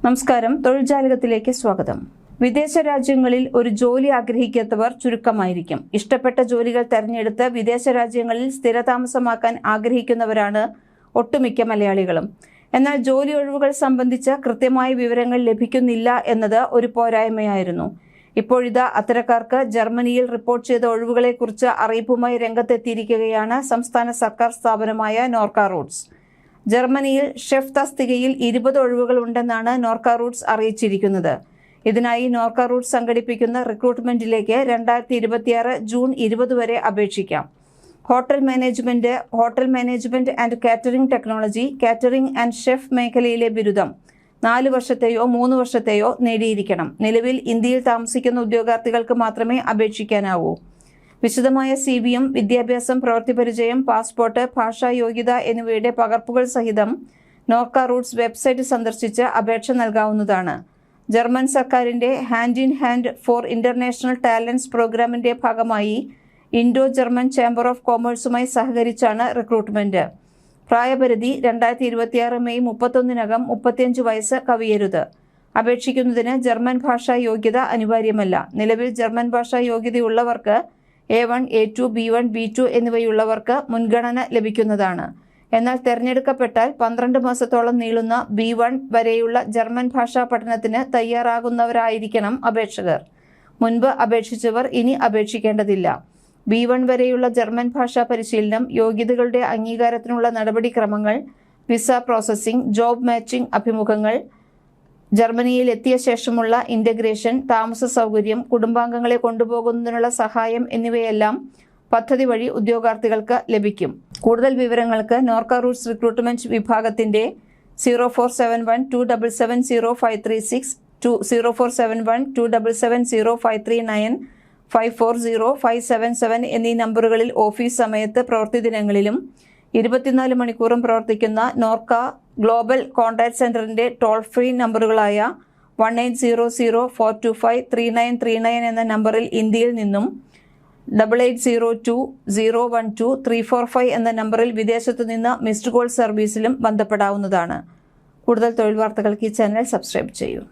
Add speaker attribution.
Speaker 1: നമസ്കാരം, തൊഴിൽജാലകത്തിലേക്ക് സ്വാഗതം. വിദേശ രാജ്യങ്ങളിൽ ഒരു ജോലി ആഗ്രഹിക്കാത്തവർ ചുരുക്കമായിരിക്കും. ഇഷ്ടപ്പെട്ട ജോലികൾ തെരഞ്ഞെടുത്ത് വിദേശ രാജ്യങ്ങളിൽ സ്ഥിരതാമസമാക്കാൻ ആഗ്രഹിക്കുന്നവരാണ് ഒട്ടുമിക്ക മലയാളികളും. എന്നാൽ ജോലി ഒഴിവുകൾ സംബന്ധിച്ച കൃത്യമായ വിവരങ്ങൾ ലഭിക്കുന്നില്ല എന്നത് ഒരു പോരായ്മയായിരുന്നു. ഇപ്പോഴിതാ അത്തരക്കാർക്ക് ജർമ്മനിയിൽ റിപ്പോർട്ട് ചെയ്ത ഒഴിവുകളെക്കുറിച്ച് അറിയിപ്പുമായി രംഗത്തെത്തിയിരിക്കുകയാണ് സംസ്ഥാന സർക്കാർ സ്ഥാപനമായ നോർക്ക റൂട്ട്സ്. ജർമ്മനിയിൽ ഷെഫ് തസ്തികയിൽ 20 ഒഴിവുകൾ ഉണ്ടെന്നാണ് നോർക്ക റൂട്ട്സ് അറിയിച്ചിരിക്കുന്നത്. ഇതിനായി നോർക്ക റൂട്ട്സ് സംഘടിപ്പിക്കുന്ന റിക്രൂട്ട്മെന്റിലേക്ക് 2026 ജൂൺ 20 വരെ അപേക്ഷിക്കാം. Hotel management and catering technology, catering and chef മേഖലയിലെ ബിരുദം 4 വർഷത്തെയോ 3 വർഷത്തെയോ നേടിയിരിക്കണം. നിലവിൽ ഇന്ത്യയിൽ താമസിക്കുന്ന ഉദ്യോഗാർത്ഥികൾക്ക് മാത്രമേ അപേക്ഷിക്കാനാവൂ. വിശദമായ CV-യും വിദ്യാഭ്യാസം, പ്രവൃത്തിപരിചയം, പാസ്പോർട്ട്, ഭാഷാ യോഗ്യത എന്നിവയുടെ പകർപ്പുകൾ സഹിതം നോർക്ക റൂട്ട്സ് വെബ്സൈറ്റ് സന്ദർശിച്ച് അപേക്ഷ നൽകാവുന്നതാണ്. ജർമ്മൻ സർക്കാരിന്റെ hand in hand for international talents പ്രോഗ്രാമിന്റെ ഭാഗമായി ഇൻഡോ ജർമ്മൻ ചേംബർ ഓഫ് കോമേഴ്സുമായി സഹകരിച്ചാണ് റിക്രൂട്ട്മെന്റ്. പ്രായപരിധി 2026 മെയ് 31-നകം 35 വയസ്സ് കവിയരുത്. അപേക്ഷിക്കുന്നതിന് ജർമ്മൻ ഭാഷാ യോഗ്യത അനിവാര്യമല്ല. നിലവിൽ ജർമ്മൻ ഭാഷാ യോഗ്യതയുള്ളവർക്ക് A1, A2, B1, B2 എന്നിവയുള്ളവർക്ക് മുൻഗണന ലഭിക്കുന്നതാണ്. എന്നാൽ തെരഞ്ഞെടുക്കപ്പെട്ടാൽ 12 മാസത്തോളം നീളുന്ന B1 വരെയുള്ള ജർമ്മൻ ഭാഷാ പഠനത്തിന് തയ്യാറാകുന്നവരായിരിക്കണം അപേക്ഷകർ. മുൻപ് അപേക്ഷിച്ചവർ ഇനി അപേക്ഷിക്കേണ്ടതില്ല. B1 വരെയുള്ള ജർമ്മൻ ഭാഷാ പരിശീലനം, യോഗ്യതകളുടെ അംഗീകാരത്തിനുള്ള നടപടിക്രമങ്ങൾ, വിസ പ്രോസസ്സിംഗ്, ജോബ് മാച്ചിംഗ് അഭിമുഖങ്ങൾ, ജർമ്മനിയിൽ എത്തിയ ശേഷമുള്ള ഇന്റഗ്രേഷൻ, താമസ സൗകര്യം, കുടുംബാംഗങ്ങളെ കൊണ്ടുപോകുന്നതിനുള്ള സഹായം എന്നിവയെല്ലാം പദ്ധതി വഴി ഉദ്യോഗാർത്ഥികൾക്ക് ലഭിക്കും. കൂടുതൽ വിവരങ്ങൾക്ക് നോർക്ക റൂട്ട്സ് റിക്രൂട്ട്മെന്റ് വിഭാഗത്തിന്റെ 047127705336, 047127705339, 540577 എന്നീ നമ്പറുകളിൽ ഓഫീസ് സമയത്ത് പ്രവൃത്തി ദിനങ്ങളിലും 24 മണിക്കൂറും പ്രവർത്തിക്കുന്ന നോർക്ക ഗ്ലോബൽ കോൺടാക്ട് സെന്ററിന്റെ ടോൾ ഫ്രീ നമ്പറുകളായ 1800-425-3939 എന്ന നമ്പറിൽ ഇന്ത്യയിൽ നിന്നും 8802-012-345 എന്ന നമ്പറിൽ വിദേശത്തു നിന്ന് മിസ്ഡ് കോൾ സർവീസിലും ബന്ധപ്പെടാവുന്നതാണ്. കൂടുതൽ തൊഴിൽ വാർത്തകൾക്ക് ഈ ചാനൽ സബ്സ്ക്രൈബ് ചെയ്യൂ.